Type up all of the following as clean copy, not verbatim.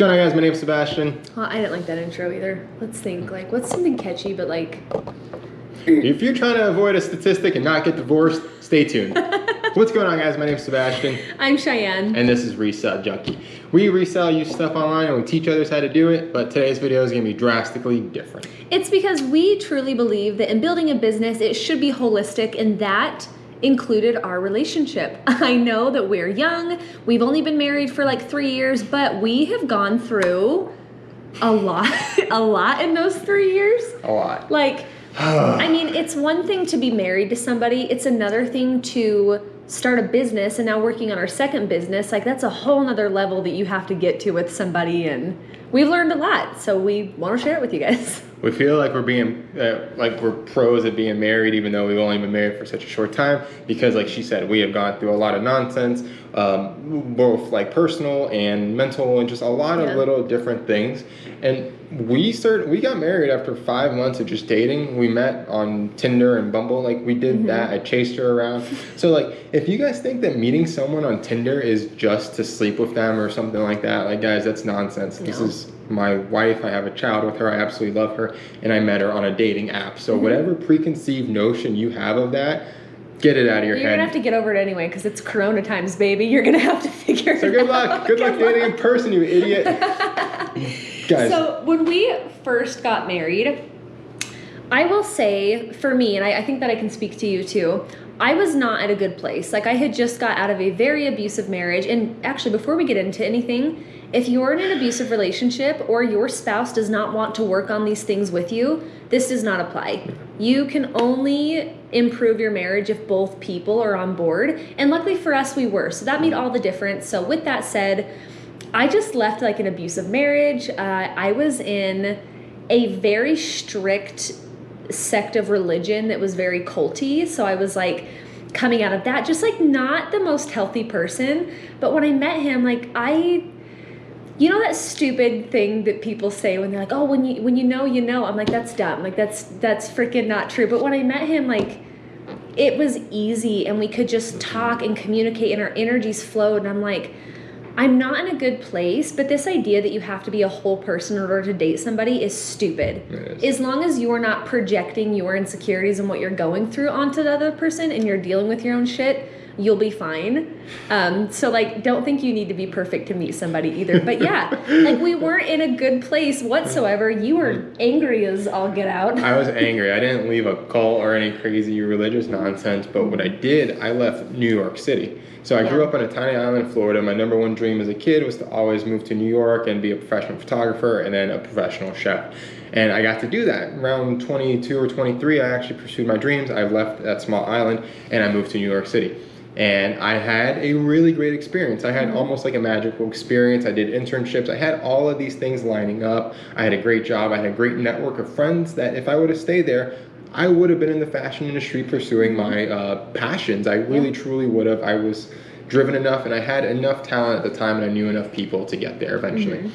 going on, guys? My name's Sebastian. Well, I didn't like that intro either. Let's think, like, what's something catchy, but like... If you're trying to avoid a statistic and not get divorced, stay tuned. What's going on, guys? My name's Sebastian. I'm Cheyenne. And this is Resell Junkie. We resell used stuff online and we teach others how to do it, but today's video is going to be drastically different. It's because we truly believe that in building a business, it should be holistic, and that included our relationship. I know that we're young. We've only been married for like 3 years, but we have gone through a lot in those 3 years. A lot. Like, I mean, it's one thing to be married to somebody. It's another thing to start a business, and now working on our second business. Like, that's a whole nother level that you have to get to with somebody, and we've learned a lot, so we want to share it with you guys. We feel like we're being, like we're pros at being married, even though we've only been married for such a short time, because like she said, we have gone through a lot of nonsense, both like personal and mental, and just a lot of little different things. And we got married after 5 months of just dating. We met on Tinder and Bumble. Like, we did that. I chased her around. So like, if you guys think that meeting someone on Tinder is just to sleep with them or something like that, like, guys, that's nonsense. No. This is my wife. I have a child with her. I absolutely love her, and I met her on a dating app. So whatever preconceived notion you have of that, get it out of your head. You're gonna have to get over it anyway, because it's Corona times, baby. You're gonna have to figure it out. So good luck. Good luck dating in person, you idiot. Guys. So when we first got married, I will say, for me, and I think that I can speak to you too, I was not at a good place. Like, I had just got out of a very abusive marriage. And actually, before we get into anything, if you're in an abusive relationship or your spouse does not want to work on these things with you, this does not apply. You can only improve your marriage if both people are on board. And luckily for us, we were. So that made all the difference. So with that said, I just left like an abusive marriage. I was in a very strict sect of religion that was very culty. So I was like coming out of that, just like not the most healthy person. But when I met him, like you know that stupid thing that people say when they're like, oh, when you know, you know. I'm like, that's dumb. Like, that's freaking not true. But when I met him, like, it was easy, and we could just talk and communicate, and our energies flowed. And I'm like, I'm not in a good place, but this idea that you have to be a whole person in order to date somebody is stupid. It is. As long as you're not projecting your insecurities and what you're going through onto the other person, and you're dealing with your own shit, you'll be fine. So like, don't think you need to be perfect to meet somebody either. But yeah, like, we weren't in a good place whatsoever. You were angry as all get out. I was angry. I didn't leave a cult or any crazy religious nonsense, but what I did, I left New York City. So I grew up on a tiny island in Florida. My number one dream as a kid was to always move to New York and be a professional photographer and then a professional chef. And I got to do that. Around 22 or 23, I actually pursued my dreams. I left that small island and I moved to New York City. And I had a really great experience. I had almost like a magical experience. I did internships. I had all of these things lining up. I had a great job. I had a great network of friends that if I would have stayed there, I would have been in the fashion industry pursuing my passions. I really, truly would have. I was driven enough, and I had enough talent at the time, and I knew enough people to get there eventually.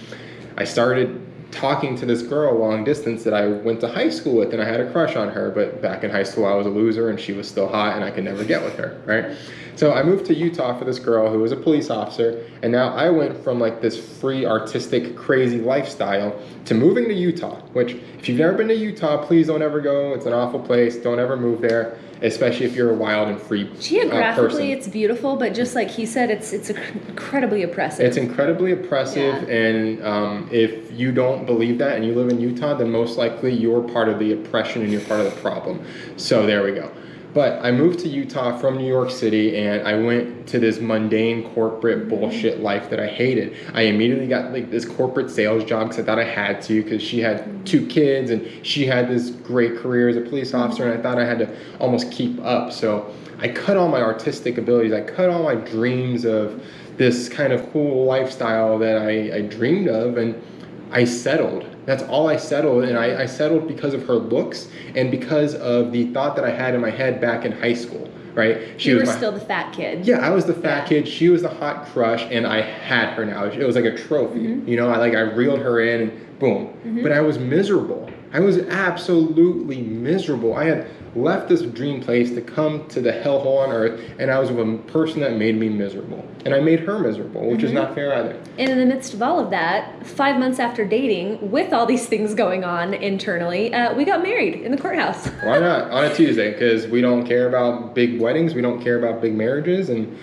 I started talking to this girl long distance that I went to high school with, and I had a crush on her, but back in high school I was a loser and she was still hot and I could never get with her, right? So I moved to Utah for this girl who was a police officer, and now I went from like this free, artistic, crazy lifestyle to moving to Utah, which if you've never been to Utah, please don't ever go. It's an awful place. Don't ever move there, especially if you're a wild and free Geographically, person. It's beautiful, but just like he said, it's incredibly oppressive. It's incredibly oppressive, and if you don't believe that and you live in Utah, then most likely you're part of the oppression and you're part of the problem. So there we go. But I moved to Utah from New York City, and I went to this mundane corporate bullshit life that I hated. I immediately got like this corporate sales job because I thought I had to, because she had 2 kids and she had this great career as a police officer, and I thought I had to almost keep up. So I cut all my artistic abilities. I cut all my dreams of this kind of cool lifestyle that I dreamed of, and I settled. That's all I settled, and I settled because of her looks and because of the thought that I had in my head back in high school, right? You were still the fat kid. Yeah, I was the fat kid. She was the hot crush, and I had her now. It was like a trophy, you know? I reeled her in, and boom. But I was miserable. I was absolutely miserable. I had left this dream place to come to the hellhole on earth, and I was with a person that made me miserable. And I made her miserable, which is not fair either. And in the midst of all of that, 5 months after dating, with all these things going on internally, we got married in the courthouse. Why not? On a Tuesday, because we don't care about big weddings, we don't care about big marriages, and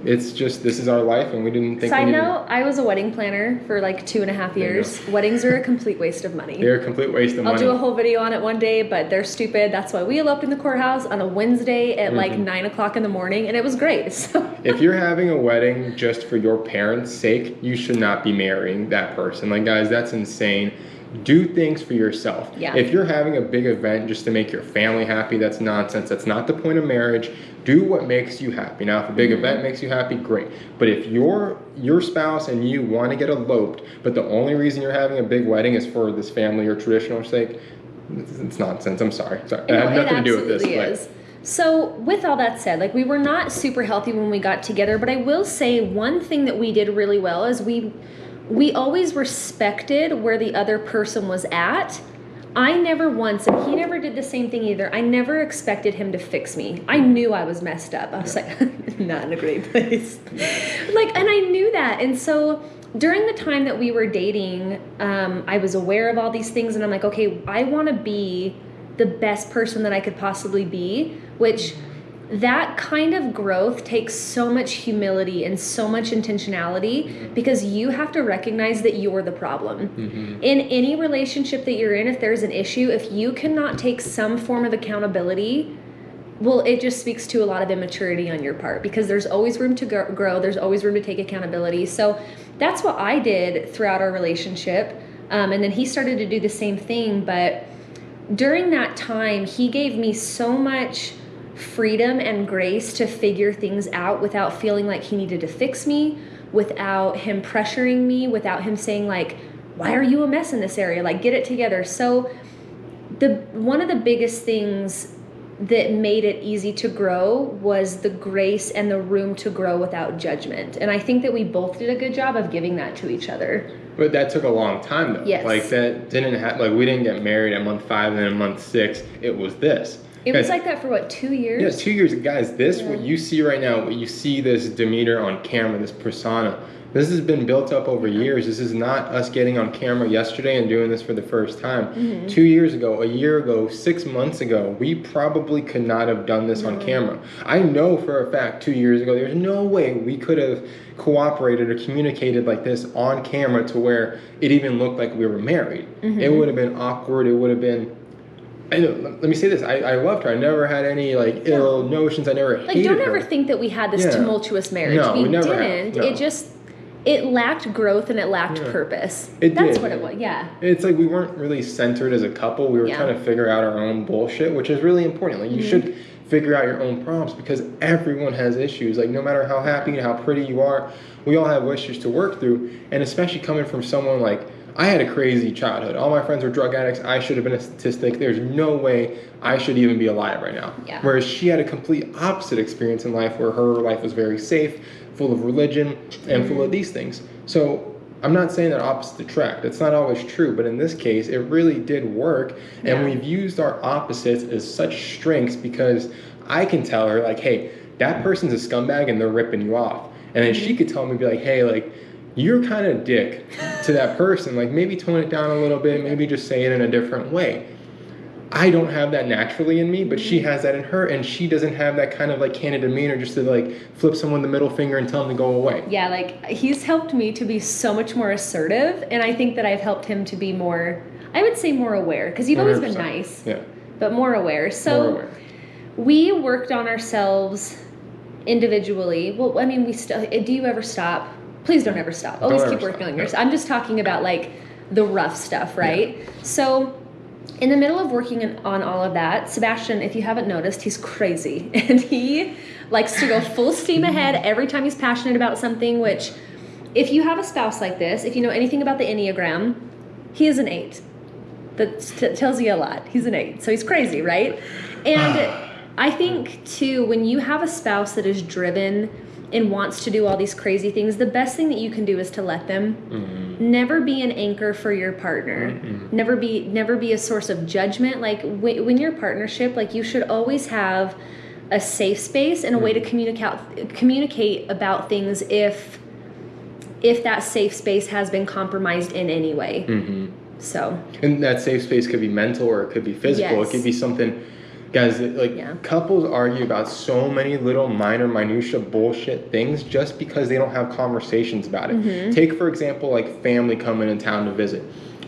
it's just, this is our life, and we didn't think Side note, I was a wedding planner for like 2.5 years. Weddings are a complete waste of money. They're a complete waste of money. I'll do a whole video on it one day, but they're stupid. That's why we eloped in the courthouse on a Wednesday at like 9 o'clock in the morning, and it was great. So. If you're having a wedding just for your parents' sake, you should not be marrying that person. Like, guys, that's insane. Do things for yourself. Yeah. If you're having a big event just to make your family happy, that's nonsense. That's not the point of marriage. Do what makes you happy. Now, if a big event makes you happy, great. But if your spouse and you want to get eloped, but the only reason you're having a big wedding is for this family or traditional sake, it's nonsense. I'm sorry. I have nothing to do with this. Is. So with all that said, like, we were not super healthy when we got together, but I will say one thing that we did really well is we always respected where the other person was at. I never once, and he never did the same thing either, I never expected him to fix me. I knew I was messed up. I was like, not in a great place. And I knew that. And so during the time that we were dating, I was aware of all these things, and I'm like, okay, I want to be the best person that I could possibly be, which that kind of growth takes so much humility and so much intentionality, because you have to recognize that you're the problem. In any relationship that you're in, if there's an issue, if you cannot take some form of accountability, well, it just speaks to a lot of immaturity on your part, because there's always room to grow. There's always room to take accountability. So that's what I did throughout our relationship. And then he started to do the same thing. But during that time, he gave me so much freedom and grace to figure things out without feeling like he needed to fix me, without him pressuring me, without him saying like, why are you a mess in this area? Like, get it together. So one of the biggest things that made it easy to grow was the grace and the room to grow without judgment. And I think that we both did a good job of giving that to each other. But that took a long time though. Yes. Like, that didn't have, like, we didn't get married at month 5 and then in month 6 it was this. It was like that for what, 2 years? Yeah, 2 years. Guys, what you see right now, what you see, this demeanor on camera, this persona, this has been built up over years. This is not us getting on camera yesterday and doing this for the first time. 2 years ago, a year ago, 6 months ago, we probably could not have done this on camera. I know for a fact 2 years ago, there's no way we could have cooperated or communicated like this on camera to where it even looked like we were married. It would have been awkward. It would have been... let me say this. I loved her. I never had any ill notions. I never hated her. Don't ever think that we had this tumultuous marriage. No, we never didn't. have. No. It lacked growth and it lacked purpose. That's what it was. Yeah. It's like we weren't really centered as a couple. We were trying to figure out our own bullshit, which is really important. Like, you should figure out your own problems, because everyone has issues. Like, no matter how happy and how pretty you are, we all have issues to work through. And especially coming from someone like, I had a crazy childhood. All my friends were drug addicts. I should have been a statistic. There's no way I should even be alive right now. Yeah. Whereas she had a complete opposite experience in life, where her life was very safe, full of religion, and full of these things. So I'm not saying that opposites attract. That's not always true. But in this case, it really did work. And we've used our opposites as such strengths, because I can tell her, like, hey, that person's a scumbag and they're ripping you off. And then she could tell me, be like, hey, like, you're kind of a dick to that person. Like, maybe tone it down a little bit, maybe just say it in a different way. I don't have that naturally in me, but she has that in her, and she doesn't have that kind of like candid demeanor just to like flip someone the middle finger and tell them to go away. Yeah, like, he's helped me to be so much more assertive, and I think that I've helped him to be more, I would say, more aware, because you've always been 100%. nice, but more aware. So more aware. We worked on ourselves individually. Well, I mean, we still, do you ever stop? Please don't ever stop. Always keep working on yourself. I'm just talking about like the rough stuff, right? So in the middle of working on all of that, Sebastian, if you haven't noticed, he's crazy. And he likes to go full steam ahead every time he's passionate about something, which, if you have a spouse like this, if you know anything about the Enneagram, he is an 8. That tells you a lot. He's an 8. So he's crazy, right? And I think, too, when you have a spouse that is driven and wants to do all these crazy things, the best thing that you can do is to let them. Never be an anchor for your partner. Never be a source of judgment. Like when your partnership, like you should always have a safe space and a way to communicate about things if that safe space has been compromised in any way. So. And that safe space could be mental or it could be physical. Yes. It could be something, guys, like couples argue about so many little minor minutia bullshit things just because they don't have conversations about it. Take, for example, like family coming in town to visit.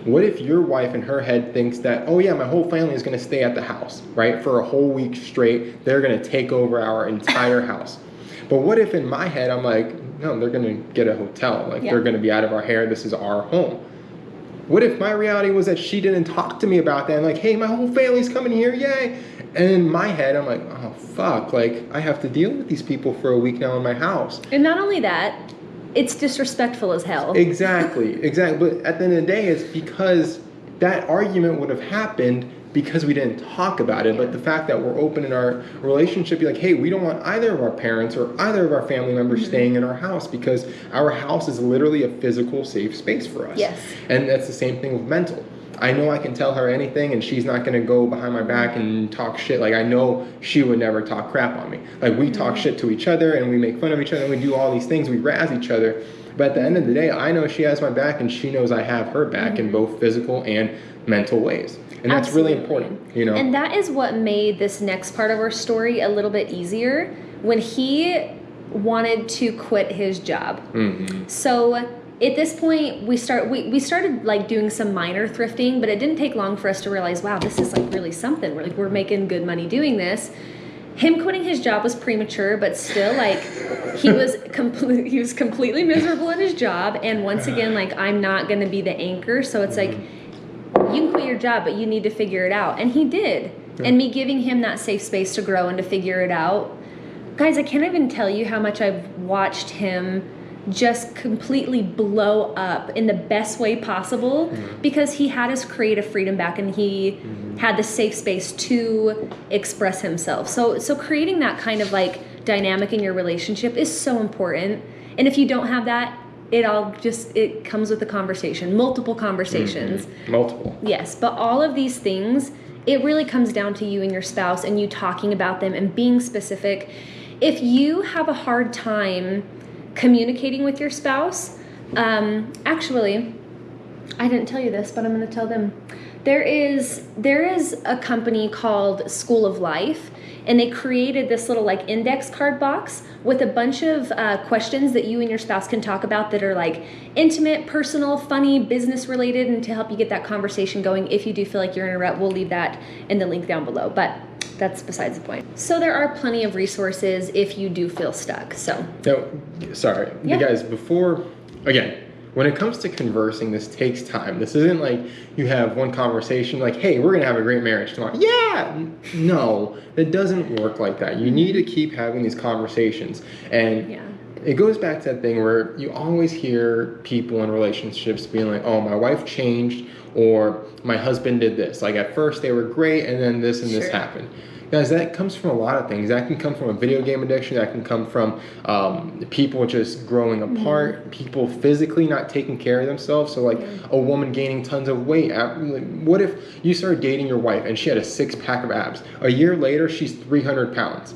What if your wife in her head thinks that, oh yeah, my whole family is going to stay at the house, right? For a whole week straight, they're going to take over our entire house. But what if in my head, I'm like, no, they're going to get a hotel. Like they're going to be out of our hair. This is our home. What if my reality was that she didn't talk to me about that? And like, hey, my whole family's coming here, yay. And in my head, I'm like, oh, fuck. Like, I have to deal with these people for a week now in my house. And not only that, it's disrespectful as hell. Exactly. But at the end of the day, it's because that argument would have happened because we didn't talk about it. But the fact that we're open in our relationship, be like, hey, we don't want either of our parents or either of our family members staying in our house because our house is literally a physical safe space for us. Yes. And that's the same thing with mental. I know I can tell her anything and she's not going to go behind my back and talk shit. Like I know she would never talk crap on me. Like we talk shit to each other and we make fun of each other and we do all these things. We razz each other. But at the end of the day, I know she has my back and she knows I have her back in both physical and mental ways. And that's really important, you know. And that is what made this next part of our story a little bit easier when he wanted to quit his job. So at this point, we started like doing some minor thrifting, but it didn't take long for us to realize, wow, this is like really something. We're making good money doing this. Him quitting his job was premature, but still, like, he was completely miserable in his job. And once again, like, I'm not going to be the anchor. So it's like, you can quit your job, but you need to figure it out. And he did. And me giving him that safe space to grow and to figure it out. Guys, I can't even tell you how much I've watched him just completely blow up in the best way possible because he had his creative freedom back and he had the safe space to express himself. So creating that kind of like dynamic in your relationship is so important. And if you don't have that, it comes with the conversation, multiple conversations. Multiple. Yes, but all of these things, it really comes down to you and your spouse and you talking about them and being specific. If you have a hard time communicating with your spouse, actually, I didn't tell you this, but I'm going to tell them. There is a company called School of Life, and they created this little like index card box with a bunch of questions that you and your spouse can talk about that are like intimate, personal, funny, business related, and to help you get that conversation going. If you do feel like you're in a rut, we'll leave that in the link down below. But that's besides the point. So there are plenty of resources if you do feel stuck. So. No, sorry. You guys, again, when it comes to conversing, this takes time. This isn't like you have one conversation like, hey, we're going to have a great marriage tomorrow. Yeah! No, it doesn't work like that. You need to keep having these conversations. And it goes back to that thing where you always hear people in relationships being like, oh, my wife changed, or my husband did this. Like at first they were great and then this and this happened. Guys, that comes from a lot of things. That can come from a video game addiction. That can come from people just growing apart, people physically not taking care of themselves. So like a woman gaining tons of weight. What if you started dating your wife and she had a 6-pack of abs? A year later, she's 300 pounds.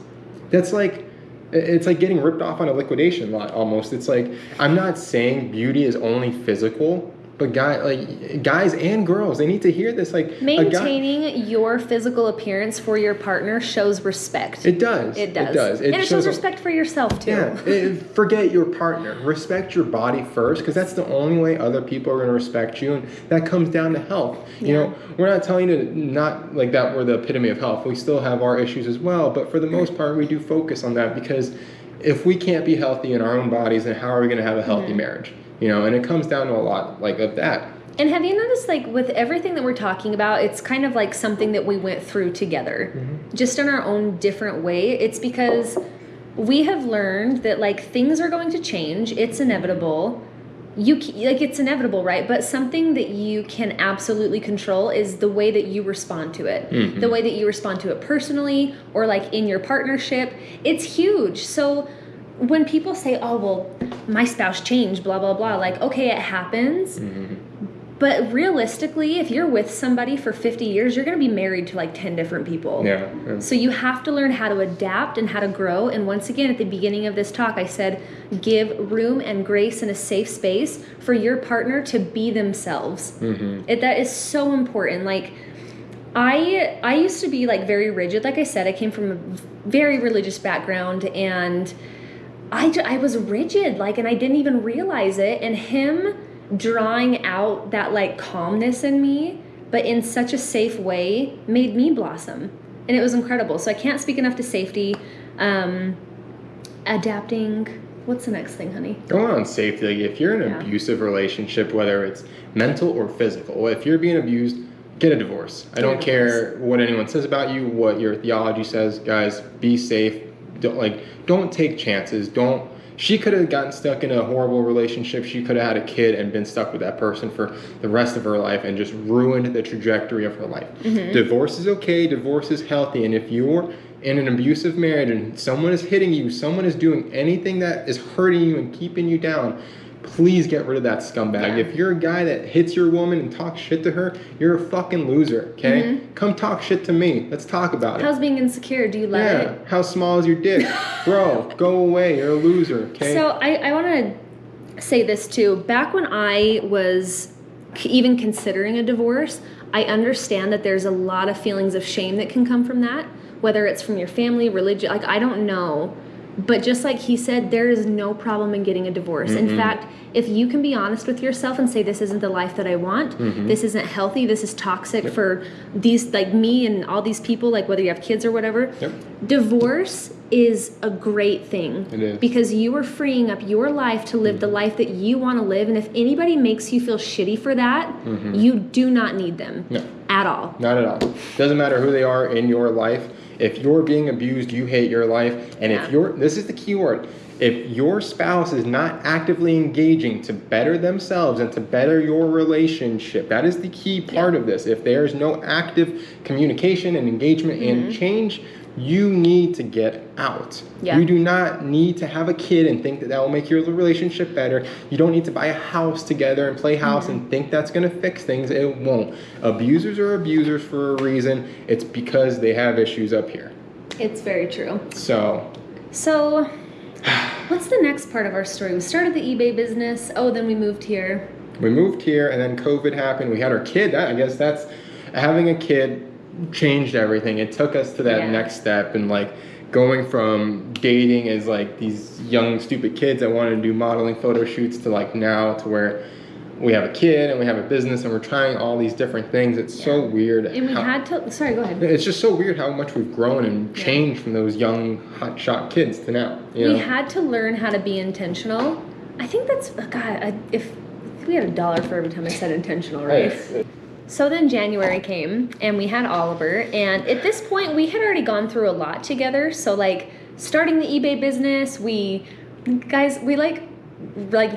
That's like, it's like getting ripped off on a liquidation lot almost. It's like, I'm not saying beauty is only physical, but guys and girls, they need to hear this. Like maintaining your physical appearance for your partner shows respect. It does. It does. And it shows respect for yourself too. Yeah. Forget your partner. Respect your body first, because that's the only way other people are going to respect you, and that comes down to health. You know, we're not telling you to not like that. We're the epitome of health. We still have our issues as well, but for the most part, we do focus on that, because if we can't be healthy in our own bodies, then how are we going to have a healthy marriage? You know, and it comes down to a lot like of that. And have you noticed, like, with everything that we're talking about, it's kind of like something that we went through together, just in our own different way. It's because we have learned that, like, things are going to change. It's inevitable. It's inevitable, right? But something that you can absolutely control is the way that you respond to it. The way that you respond to it personally or, like, in your partnership. It's huge. So when people say, oh, well, my spouse changed, blah, blah, blah. Like, okay, it happens. But realistically, if you're with somebody for 50 years, you're going to be married to like 10 different people. Yeah. So you have to learn how to adapt and how to grow. And once again, at the beginning of this talk, I said, give room and grace and a safe space for your partner to be themselves. That is so important. Like, I used to be like very rigid. Like I said, I came from a very religious background, and I was rigid, like, and I didn't even realize it. And him drawing out that like calmness in me, but in such a safe way, made me blossom. And it was incredible. So I can't speak enough to safety. Adapting. What's the next thing, honey? Going on safety, like if you're in an abusive relationship, whether it's mental or physical, if you're being abused, get a divorce. I don't care what anyone says about you, what your theology says. Guys, be safe. Don't take chances. She could have gotten stuck in a horrible relationship. She could have had a kid and been stuck with that person for the rest of her life and just ruined the trajectory of her life. Divorce is okay. Divorce is healthy. And if you're in an abusive marriage and someone is hitting you, someone is doing anything that is hurting you and keeping you down, please get rid of that scumbag. If you're a guy that hits your woman and talks shit to her, you're a fucking loser, okay? Come talk shit to me. Let's talk about it. How's being insecure? Do you let it? How small is your dick? Bro, go away. You're a loser, okay? So I want to say this too. Back when I was even considering a divorce, I understand that there's a lot of feelings of shame that can come from that, whether it's from your family, religion, like I don't know. But just like he said, there is no problem in getting a divorce. In fact, if you can be honest with yourself and say, this isn't the life that I want, this isn't healthy, this is toxic for these, like me and all these people, like whether you have kids or whatever, divorce is a great thing. It is. Because you are freeing up your life to live the life that you want to live. And if anybody makes you feel shitty for that, you do not need them at all. Not at all. Doesn't matter who they are in your life. If you're being abused, you hate your life. And if this is the key word, if your spouse is not actively engaging to better themselves and to better your relationship, that is the key part of this. If there's no active communication and engagement and change, you need to get out. You do not need to have a kid and think that that will make your relationship better. You don't need to buy a house together and play house and think that's going to fix things. It won't. Abusers are abusers for a reason. It's because they have issues up here. It's very true. So what's the next part of our story? We started the eBay business. Oh, then we moved here. We moved here, and then COVID happened. We had our kid. I guess that's having a kid changed everything. It took us to that next step, and like going from dating as like these young stupid kids that wanted to do modeling photo shoots to like now to where we have a kid and we have a business and we're trying all these different things. It's so weird. And we had to, sorry, go ahead. It's just so weird how much we've grown and changed from those young hotshot kids to now. We had to learn how to be intentional. I think that's, God, if we had $1 for every time I said intentional, right? So then January came and we had Oliver, and at this point we had already gone through a lot together. So like starting the eBay business, we like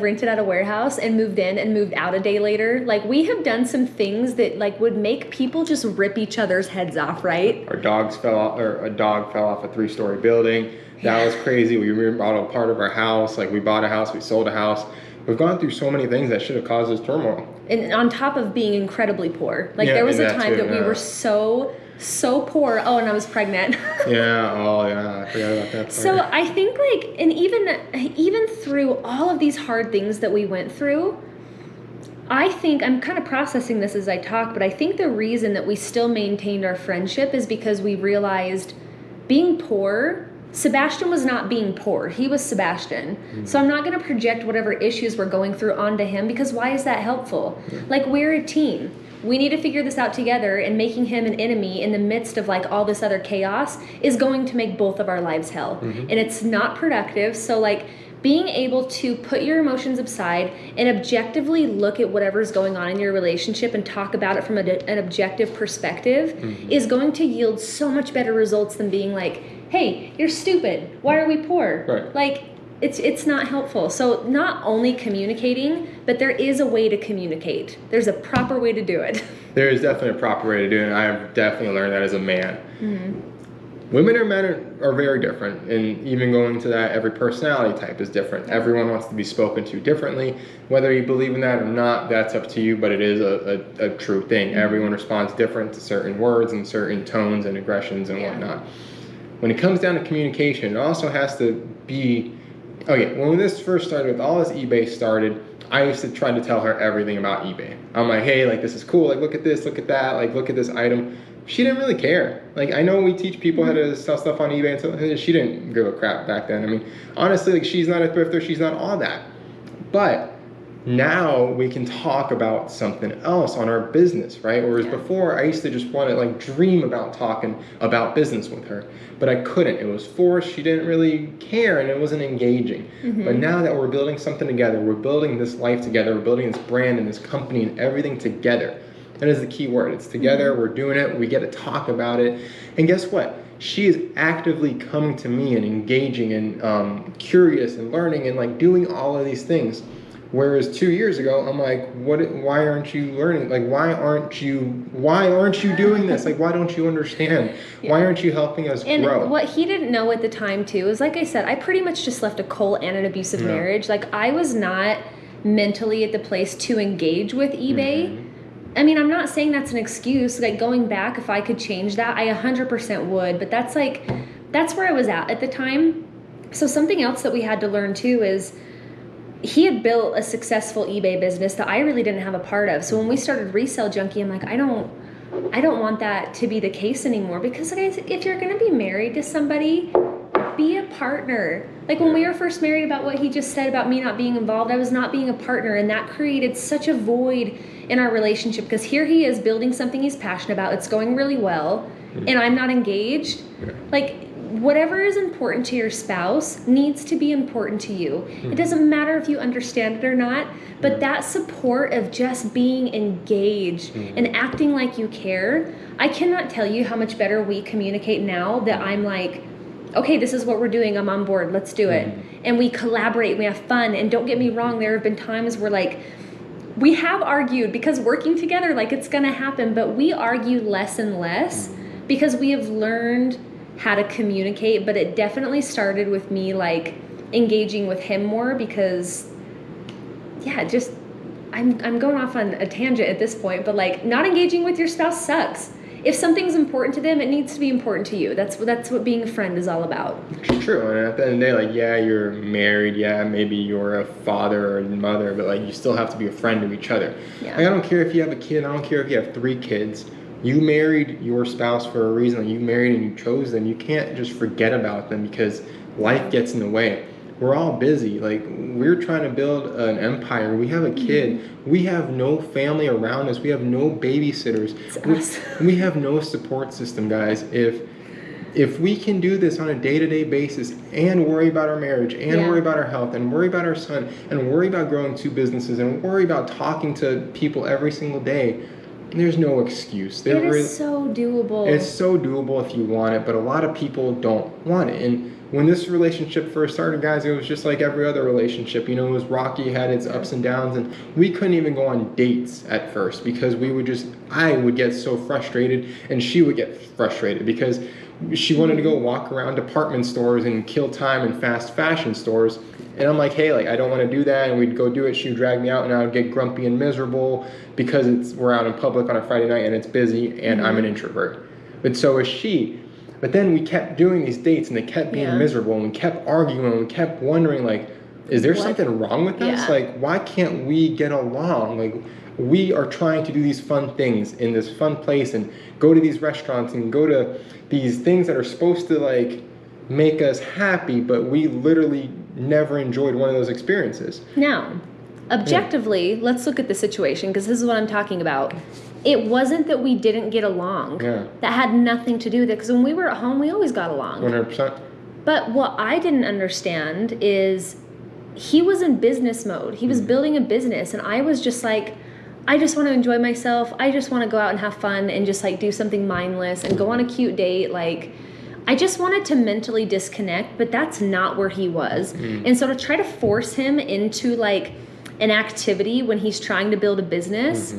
rented out a warehouse and moved in and moved out a day later. Like we have done some things that like would make people just rip each other's heads off, right? A dog fell off a 3-story building. That was crazy. We remodeled part of our house. Like we bought a house, we sold a house. We've gone through so many things that should have caused us turmoil. And on top of being incredibly poor. Like there was a time that we were so poor. Oh, and I was pregnant. I forgot about that part. So I think like, and even through all of these hard things that we went through, I think, I'm kind of processing this as I talk, but I think the reason that we still maintained our friendship is because we realized being poor, Sebastian was not being poor. He was Sebastian. So I'm not going to project whatever issues we're going through onto him, because why is that helpful? Like, we're a team. We need to figure this out together, and making him an enemy in the midst of like all this other chaos is going to make both of our lives hell. And it's not productive. So like being able to put your emotions aside and objectively look at whatever's going on in your relationship and talk about it from an objective perspective is going to yield so much better results than being like, hey, you're stupid. Why are we poor? Right. Like, it's not helpful. So not only communicating, but there is a way to communicate. There's a proper way to do it. There is definitely a proper way to do it, and I have definitely learned that as a man. Women or men are very different, and even going to that, every personality type is different. Everyone wants to be spoken to differently. Whether you believe in that or not, that's up to you, but it is a true thing. Everyone responds different to certain words and certain tones and aggressions and whatnot. When it comes down to communication, it also has to be, when this first started, with all this eBay started, I used to try to tell her everything about eBay. I'm like, hey, like, this is cool, like, look at this, look at that, like, look at this item. She didn't really care. Like, I know we teach people how to sell stuff on eBay and stuff. She didn't give a crap back then. I mean, honestly, like, she's not a thrifter, she's not all that. But now we can talk about something else on our business, right? Whereas before, I used to just want to, like, dream about talking about business with her, but I couldn't. It was forced. She didn't really care, and it wasn't engaging. But now that we're building something together, we're building this life together, we're building this brand and this company and everything together. That is the key word. It's together. We're doing it. We get to talk about it. And guess what? She is actively coming to me and engaging and curious and learning and, like, doing all of these things. Whereas 2 years ago, I'm like, why aren't you learning? Like, why aren't you doing this? Like, why don't you understand? Why aren't you helping us grow? And what he didn't know at the time too is, like I said, I pretty much just left a cold and an abusive marriage. Like, I was not mentally at the place to engage with eBay. I mean, I'm not saying that's an excuse. Like, going back, if I could change that, I 100% would. But that's where I was at the time. So something else that we had to learn too is he had built a successful eBay business that I really didn't have a part of. So when we started Resell Junkie, I'm like, I don't want that to be the case anymore, because, guys, if you're going to be married to somebody, be a partner. Like, when we were first married, about what he just said about me not being involved, I was not being a partner, and that created such a void in our relationship, because here he is building something he's passionate about, it's going really well, and I'm not engaged. Like, whatever is important to your spouse needs to be important to you. It doesn't matter if you understand it or not, but that support of just being engaged and acting like you care, I cannot tell you how much better we communicate now that I'm like, okay, this is what we're doing, I'm on board, let's do it. And we collaborate, we have fun, and don't get me wrong, there have been times where, like, we have argued, because working together, like, it's gonna happen, but we argue less and less because we have learned how to communicate. But it definitely started with me, like, engaging with him more, because I'm going off on a tangent at this point, but, like, not engaging with your spouse sucks. If something's important to them, it needs to be important to you. That's what being a friend is all about. True. And at the end of the day, like, yeah, you're married, yeah, maybe you're a father or mother, but, like, you still have to be a friend to each other. Like, I don't care if you have a kid, I don't care if you have 3 kids. You married your spouse for a reason. Like, you married and you chose them. You can't just forget about them because life gets in the way. We're all busy. Like, we're trying to build an empire. We have a kid. We have no family around us. We have no babysitters. We have no support system, guys. If we can do this on a day-to-day basis and worry about our marriage and worry about our health and worry about our son and worry about growing 2 businesses and worry about talking to people every single day, there's no excuse. It is so doable. It's so doable if you want it, but a lot of people don't want it. And when this relationship first started, guys, it was just like every other relationship. You know, it was rocky, had its ups and downs, and we couldn't even go on dates at first because I would get so frustrated and she would get frustrated because she wanted to go walk around department stores and kill time in fast fashion stores. And I'm like, hey, like, I don't want to do that. And we'd go do it. She would drag me out, and I would get grumpy and miserable because we're out in public on a Friday night and it's busy, and I'm an introvert. But so is she. But then we kept doing these dates, and they kept being miserable, and we kept arguing, and we kept wondering, like, is there something wrong with us? Like, why can't we get along? Like, we are trying to do these fun things in this fun place and go to these restaurants and go to these things that are supposed to, like, make us happy, but we literally never enjoyed one of those experiences. Now, objectively, let's look at the situation, because this is what I'm talking about. It wasn't that we didn't get along. That had nothing to do with it, because when we were at home, we always got along. 100%. But what I didn't understand is he was in business mode. He was building a business, and I was just like, I just want to enjoy myself. I just want to go out and have fun and just, like, do something mindless and go on a cute date. Like, I just wanted to mentally disconnect, but that's not where he was. And so to try to force him into, like, an activity when he's trying to build a business,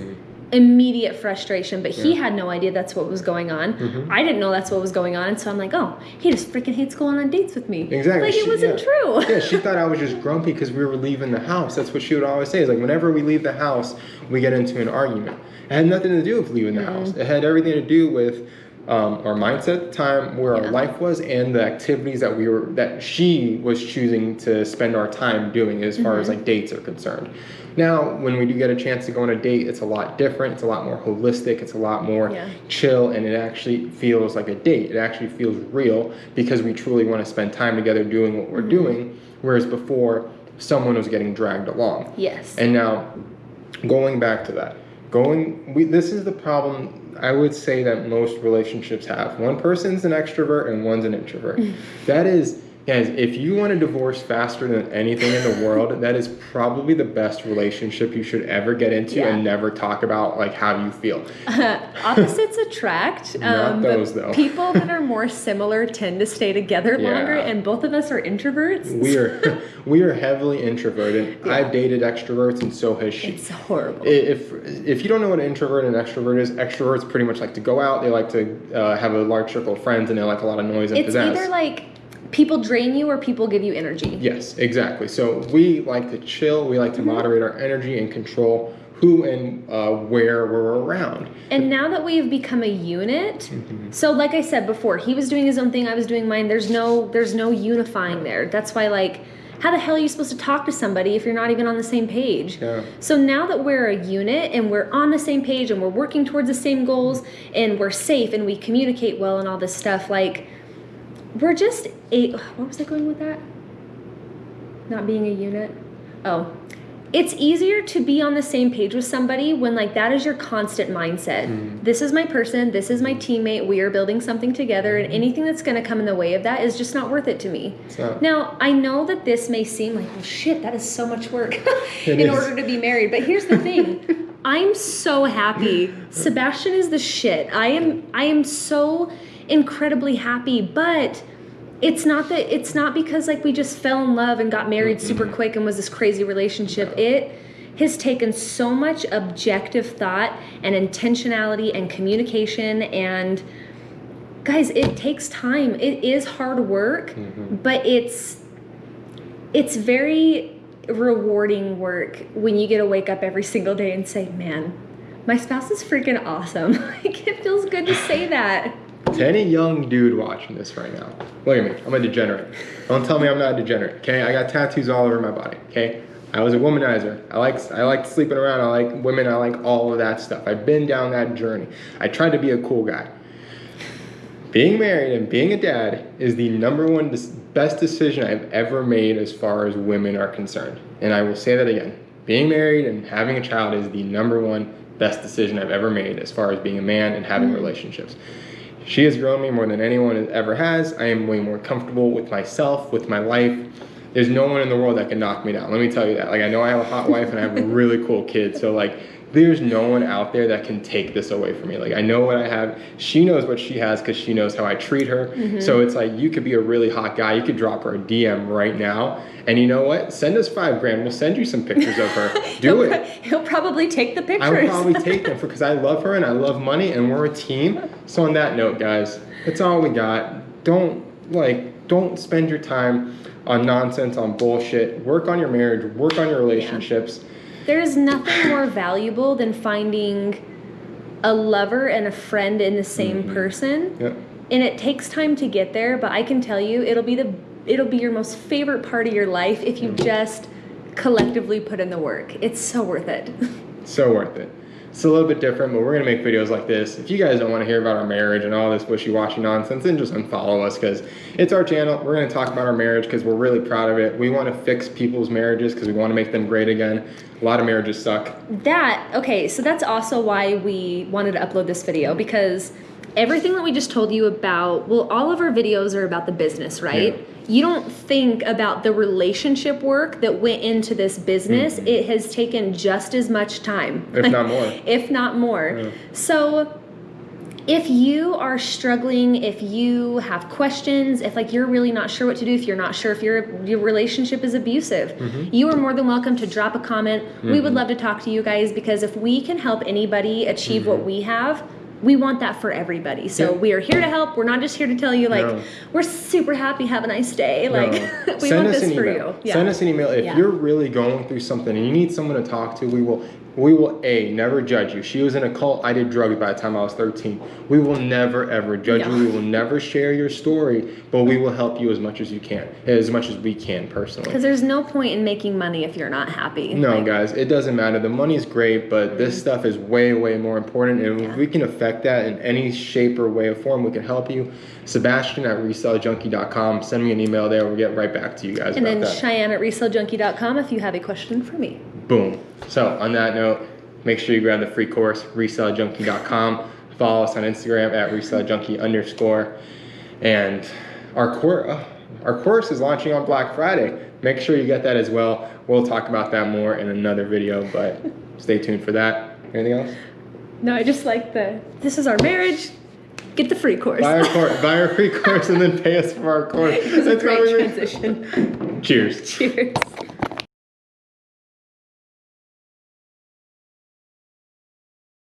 immediate frustration, but he Yeah. had no idea that's what was going on. Mhm. I didn't know that's what was going on, and so I'm like, oh, he just freaking hates going on dates with me. Exactly. Like, it wasn't true. Yeah, she thought I was just grumpy because we were leaving the house. That's what she would always say. Is like, whenever we leave the house, we get into an argument. It had nothing to do with leaving the house. It had everything to do with our mindset at the time, where our life was, and the activities that she was choosing to spend our time doing as far as like dates are concerned. Now, when we do get a chance to go on a date, it's a lot different. It's a lot more holistic. It's a lot more chill, and it actually feels like a date. It actually feels real because we truly want to spend time together doing what we're doing, whereas before, someone was getting dragged along. Yes. And now, going back to that, this is the problem I would say that most relationships have. One person's an extrovert and one's an introvert. That is, guys, if you want to divorce faster than anything in the world, that is probably the best relationship you should ever get into, and never talk about like how you feel. Opposites attract. Not those, though. People that are more similar tend to stay together longer, and both of us are introverts. We are heavily introverted. I've dated extroverts, and so has she. It's horrible. If you don't know what an introvert and an extrovert is, extroverts pretty much like to go out. They like to have a large circle of friends, and they like a lot of noise and pizzazz. It's either like people drain you or people give you energy. Yes, exactly. So we like to chill. We like to moderate our energy and control who and where we're around. And now that we have become a unit, so like I said before, he was doing his own thing, I was doing mine. There's no unifying there. That's why, like, how the hell are you supposed to talk to somebody if you're not even on the same page? Yeah. So now that we're a unit and we're on the same page and we're working towards the same goals and we're safe and we communicate well and all this stuff, like, we're just what was I going with that? Not being a unit? Oh. It's easier to be on the same page with somebody when, like, that is your constant mindset. This is my person, this is my teammate, we are building something together, and anything that's going to come in the way of that is just not worth it to me. Now, I know that this may seem like, oh shit, that is so much work in order to be married, but here's the thing. I'm so happy. Sebastian is the shit. I am so incredibly happy, but it's not because like we just fell in love and got married super quick and was this crazy relationship. It has taken so much objective thought and intentionality and communication, and guys, it takes time. It is hard work, but it's very rewarding work when you get to wake up every single day and say, man, my spouse is freaking awesome. Like, it feels good to say that. To any young dude watching this right now, look at me. I'm a degenerate. Don't tell me I'm not a degenerate, okay? I got tattoos all over my body, okay? I was a womanizer. I like sleeping around. I like women. I like all of that stuff. I've been down that journey. I tried to be a cool guy. Being married and being a dad is the number one best decision I've ever made as far as women are concerned. And I will say that again. Being married and having a child is the number one best decision I've ever made as far as being a man and having relationships. She has grown me more than anyone ever has. I am way more comfortable with myself, with my life. There's no one in the world that can knock me down. Let me tell you that. Like, I know I have a hot wife and I have a really cool kid. So, like, there's no one out there that can take this away from me. Like, I know what I have. She knows what she has because she knows how I treat her. So it's like, you could be a really hot guy. You could drop her a DM right now. And you know what? Send us $5,000. We'll send you some pictures of her. Do it. He'll probably take the pictures. I will probably take them because I love her and I love money and we're a team. So on that note, guys, that's all we got. Don't spend your time on nonsense, on bullshit. Work on your marriage. Work on your relationships. Yeah. There's nothing more valuable than finding a lover and a friend in the same person. Yep. And it takes time to get there, but I can tell you it'll be your most favorite part of your life if you just collectively put in the work. It's so worth it. So worth it. It's a little bit different, but we're going to make videos like this. If you guys don't want to hear about our marriage and all this wishy-washy nonsense, then just unfollow us because it's our channel. We're going to talk about our marriage because we're really proud of it. We want to fix people's marriages because we want to make them great again. A lot of marriages suck. Okay, so that's also why we wanted to upload this video, because everything that we just told you about, well, all of our videos are about the business, right? Yeah. You don't think about the relationship work that went into this business. It has taken just as much time. If not more. If not more. Yeah. So If you are struggling, if you have questions, if like you're really not sure what to do, if you're not sure if your relationship is abusive, you are more than welcome to drop a comment. We would love to talk to you guys, because if we can help anybody achieve what we have, we want that for everybody. So we are here to help. We're not just here to tell you like we're super happy, have a nice day. Like we want this for you. Yeah. Send us an email if you're really going through something and you need someone to talk to. We will never judge you. She was in a cult. I did drugs by the time I was 13. We will never ever judge you. We will never share your story, but we will help you as much as you can, as much as we can personally. Because there's no point in making money if you're not happy. No, guys, it doesn't matter. The money's great, but this stuff is way, way more important. And if we can affect that in any shape or way or form, we can help you. Sebastian at ResellerJunkie.com. Send me an email there. We'll get right back to you guys. And then Cheyenne at ResellerJunkie.com if you have a question for me. Boom. So on that note, make sure you grab the free course, ResellerJunkie.com. Follow us on Instagram at ResellerJunkie_. And our course is launching on Black Friday. Make sure you get that as well. We'll talk about that more in another video, but stay tuned for that. Anything else? No, I just like this is our marriage. Get the free course. Buy our free course and then pay us for our course. It's a great transition. Cheers. Cheers.